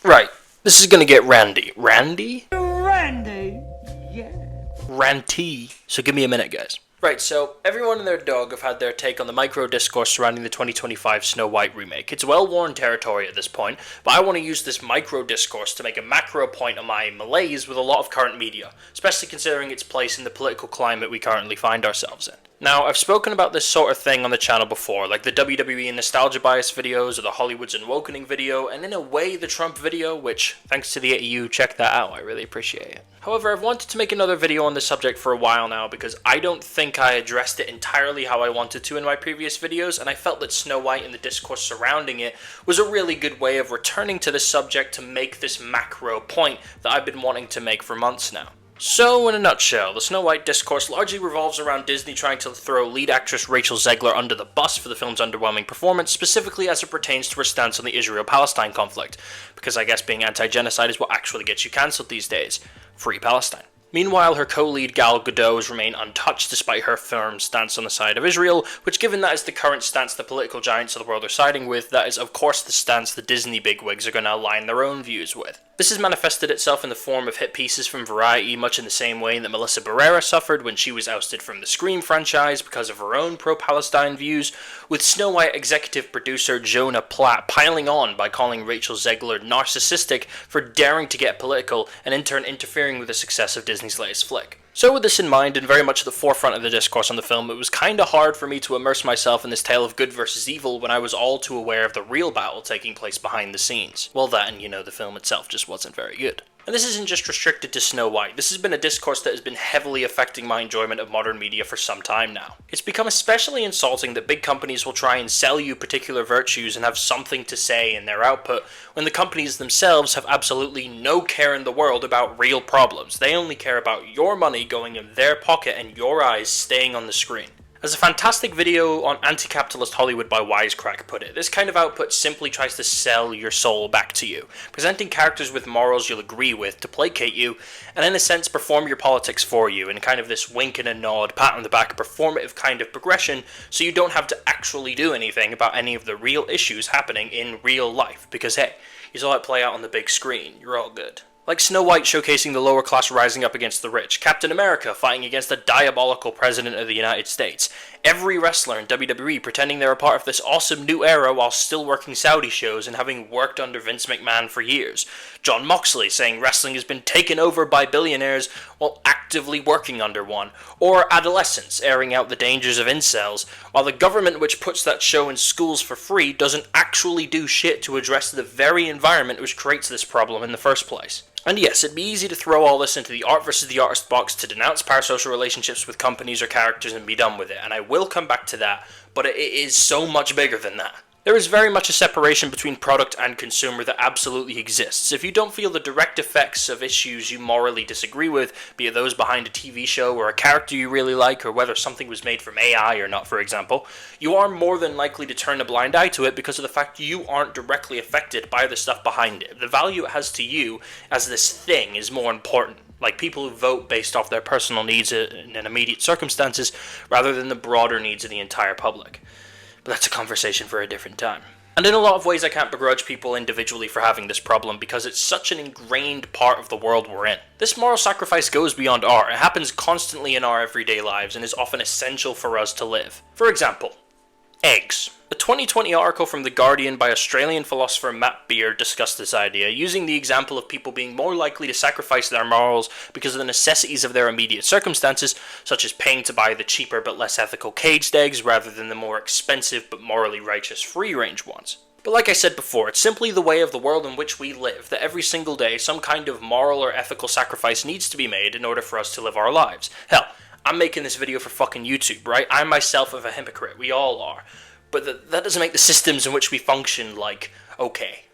Right. This is gonna get randy. Randy? Randy, yeah. Ranty. So give me a minute, guys. Right, so everyone and their dog have had their take on the micro discourse surrounding the 2025 Snow White remake. It's well-worn territory at this point, but I want to use this micro discourse to make a macro point on my malaise with a lot of current media, especially considering its place in the political climate we currently find ourselves in. Now, I've spoken about this sort of thing on the channel before, like the WWE and Nostalgia Bias videos, or the Hollywood's Awakening video, and in a way the Trump video, which, thanks to the AU, check that out, I really appreciate it. However, I've wanted to make another video on this subject for a while now because I don't think I addressed it entirely how I wanted to in my previous videos, and I felt that Snow White and the discourse surrounding it was a really good way of returning to this subject to make this macro point that I've been wanting to make for months now. So, in a nutshell, the Snow White discourse largely revolves around Disney trying to throw lead actress Rachel Zegler under the bus for the film's underwhelming performance, specifically as it pertains to her stance on the Israel-Palestine conflict, because I guess being anti-genocide is what actually gets you cancelled these days. Free Palestine. Meanwhile, her co-lead Gal Gadot has remained untouched despite her firm stance on the side of Israel, which given that is the current stance the political giants of the world are siding with, that is of course the stance the Disney bigwigs are going to align their own views with. This has manifested itself in the form of hit pieces from Variety, much in the same way that Melissa Barrera suffered when she was ousted from the Scream franchise because of her own pro-Palestine views, with Snow White executive producer Jonah Platt piling on by calling Rachel Zegler narcissistic for daring to get political and in turn interfering with the success of Disney's latest flick. So with this in mind, and very much at the forefront of the discourse on the film, it was kinda hard for me to immerse myself in this tale of good versus evil when I was all too aware of the real battle taking place behind the scenes. Well, that and, the film itself just wasn't very good. And this isn't just restricted to Snow White. This has been a discourse that has been heavily affecting my enjoyment of modern media for some time now. It's become especially insulting that big companies will try and sell you particular virtues and have something to say in their output, when the companies themselves have absolutely no care in the world about real problems. They only care about your money going in their pocket and your eyes staying on the screen. As a fantastic video on Anti-Capitalist Hollywood by Wisecrack put it, this kind of output simply tries to sell your soul back to you, presenting characters with morals you'll agree with to placate you, and in a sense perform your politics for you in kind of this wink and a nod, pat on the back, performative kind of progression, so you don't have to actually do anything about any of the real issues happening in real life, because hey, you saw it play out on the big screen, you're all good. Like Snow White showcasing the lower class rising up against the rich, Captain America fighting against the diabolical President of the United States, every wrestler in WWE pretending they're a part of this awesome new era while still working Saudi shows and having worked under Vince McMahon for years, Jon Moxley saying wrestling has been taken over by billionaires while actively working under one, or adolescents airing out the dangers of incels, while the government which puts that show in schools for free doesn't actually do shit to address the very environment which creates this problem in the first place. And yes, it'd be easy to throw all this into the art versus the artist box to denounce parasocial relationships with companies or characters and be done with it, and I will come back to that, but it is so much bigger than that. There is very much a separation between product and consumer that absolutely exists. If you don't feel the direct effects of issues you morally disagree with, be it those behind a TV show or a character you really like, or whether something was made from AI or not, for example, you are more than likely to turn a blind eye to it because of the fact you aren't directly affected by the stuff behind it. The value it has to you as this thing is more important. Like people who vote based off their personal needs in immediate circumstances, rather than the broader needs of the entire public. But that's a conversation for a different time. And in a lot of ways I can't begrudge people individually for having this problem because it's such an ingrained part of the world we're in. This moral sacrifice goes beyond art. It happens constantly in our everyday lives and is often essential for us to live. For example, eggs. A 2020 article from The Guardian by Australian philosopher Matt Beard discussed this idea, using the example of people being more likely to sacrifice their morals because of the necessities of their immediate circumstances, such as paying to buy the cheaper but less ethical caged eggs rather than the more expensive but morally righteous free-range ones. But like I said before, it's simply the way of the world in which we live, that every single day some kind of moral or ethical sacrifice needs to be made in order for us to live our lives. Hell, I'm making this video for fucking YouTube, right? I myself am a hypocrite, we all are. But that doesn't make the systems in which we function, okay.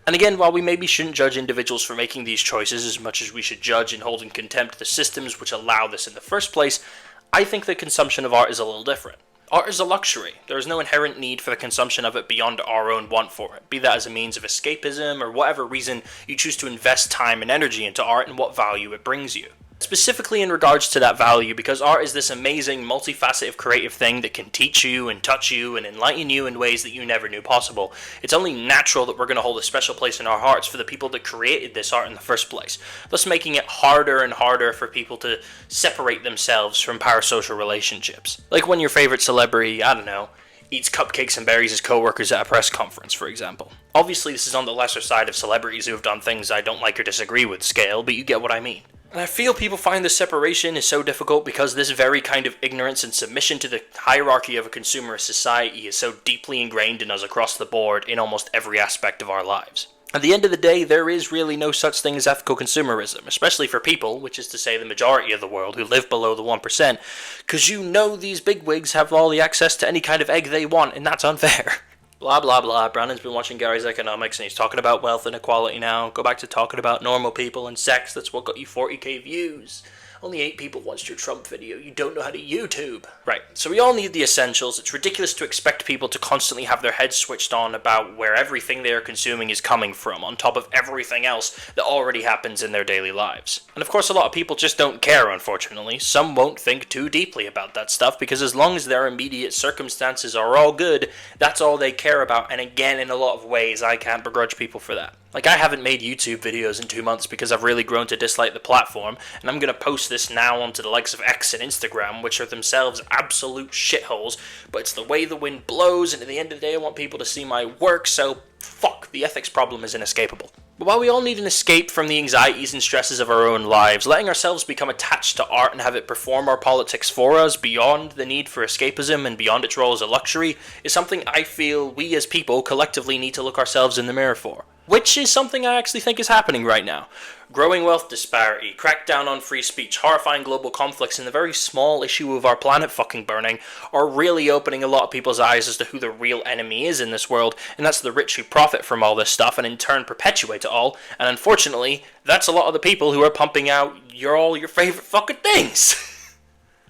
And again, while we maybe shouldn't judge individuals for making these choices as much as we should judge and hold in contempt the systems which allow this in the first place, I think the consumption of art is a little different. Art is a luxury. There is no inherent need for the consumption of it beyond our own want for it, be that as a means of escapism or whatever reason you choose to invest time and energy into art and what value it brings you. Specifically in regards to that value, because art is this amazing, multifaceted, creative thing that can teach you and touch you and enlighten you in ways that you never knew possible. It's only natural that we're going to hold a special place in our hearts for the people that created this art in the first place, thus making it harder and harder for people to separate themselves from parasocial relationships. Like when your favorite celebrity, I don't know, eats cupcakes and buries his co-workers at a press conference, for example. Obviously, this is on the lesser side of celebrities who have done things I don't like or disagree with scale, but you get what I mean. And I feel people find this separation is so difficult because this very kind of ignorance and submission to the hierarchy of a consumerist society is so deeply ingrained in us across the board in almost every aspect of our lives. At the end of the day, there is really no such thing as ethical consumerism, especially for people, which is to say the majority of the world, who live below the 1%, because you know these bigwigs have all the access to any kind of egg they want, and that's unfair. Blah, blah, blah. Brandon's been watching Gary's Economics, and he's talking about wealth inequality now. Go back to talking about normal people and sex. That's what got you 40k views. Only 8 people watched your Trump video. You don't know how to YouTube. Right, so we all need the essentials. It's ridiculous to expect people to constantly have their heads switched on about where everything they are consuming is coming from, on top of everything else that already happens in their daily lives. And of course, a lot of people just don't care, unfortunately. Some won't think too deeply about that stuff, because as long as their immediate circumstances are all good, that's all they care about. And again, in a lot of ways, I can't begrudge people for that. Like, I haven't made YouTube videos in 2 months because I've really grown to dislike the platform, and I'm going to post this now onto the likes of X and Instagram, which are themselves absolute shitholes, but it's the way the wind blows, and at the end of the day I want people to see my work, so fuck, the ethics problem is inescapable. But while we all need an escape from the anxieties and stresses of our own lives, letting ourselves become attached to art and have it perform our politics for us beyond the need for escapism and beyond its role as a luxury is something I feel we as people collectively need to look ourselves in the mirror for. Which is something I actually think is happening right now. Growing wealth disparity, crackdown on free speech, horrifying global conflicts, and the very small issue of our planet fucking burning are really opening a lot of people's eyes as to who the real enemy is in this world, and that's the rich who profit from all this stuff and in turn perpetuate it all, and unfortunately, that's a lot of the people who are pumping out all your favorite fucking things.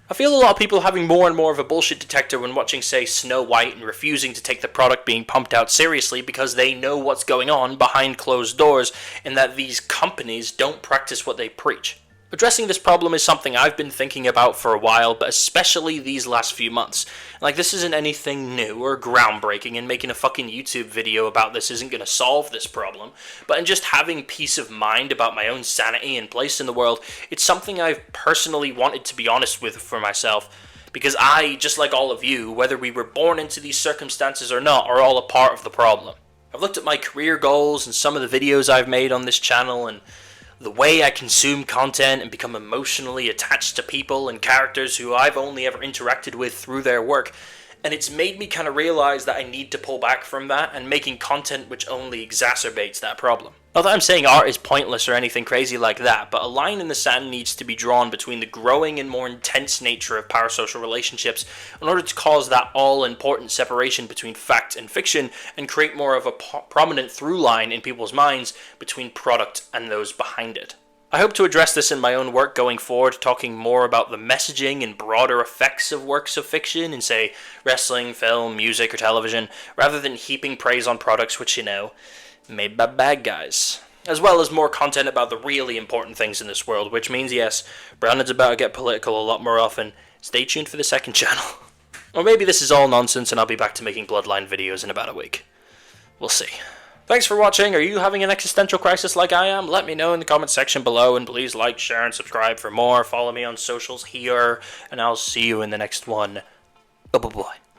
I feel a lot of people having more and more of a bullshit detector when watching, say, Snow White and refusing to take the product being pumped out seriously because they know what's going on behind closed doors and that these companies don't practice what they preach. Addressing this problem is something I've been thinking about for a while, but especially these last few months. Like, this isn't anything new or groundbreaking, and making a fucking YouTube video about this isn't going to solve this problem, but in just having peace of mind about my own sanity and place in the world, it's something I've personally wanted to be honest with for myself, because I, just like all of you, whether we were born into these circumstances or not, are all a part of the problem. I've looked at my career goals and some of the videos I've made on this channel, and the way I consume content and become emotionally attached to people and characters who I've only ever interacted with through their work, and it's made me kind of realize that I need to pull back from that and making content which only exacerbates that problem. Not that I'm saying art is pointless or anything crazy like that, but a line in the sand needs to be drawn between the growing and more intense nature of parasocial relationships in order to cause that all-important separation between fact and fiction and create more of a prominent through line in people's minds between product and those behind it. I hope to address this in my own work going forward, talking more about the messaging and broader effects of works of fiction in, say, wrestling, film, music, or television, rather than heaping praise on products which, made by bad guys. As well as more content about the really important things in this world, which means, yes, Brandon's about to get political a lot more often. Stay tuned for the second channel. Or maybe this is all nonsense and I'll be back to making Bloodline videos in about a week. We'll see. Thanks for watching. Are you having an existential crisis like I am? Let me know in the comment section below, and please like, share, and subscribe for more. Follow me on socials here, and I'll see you in the next one. Bye-bye.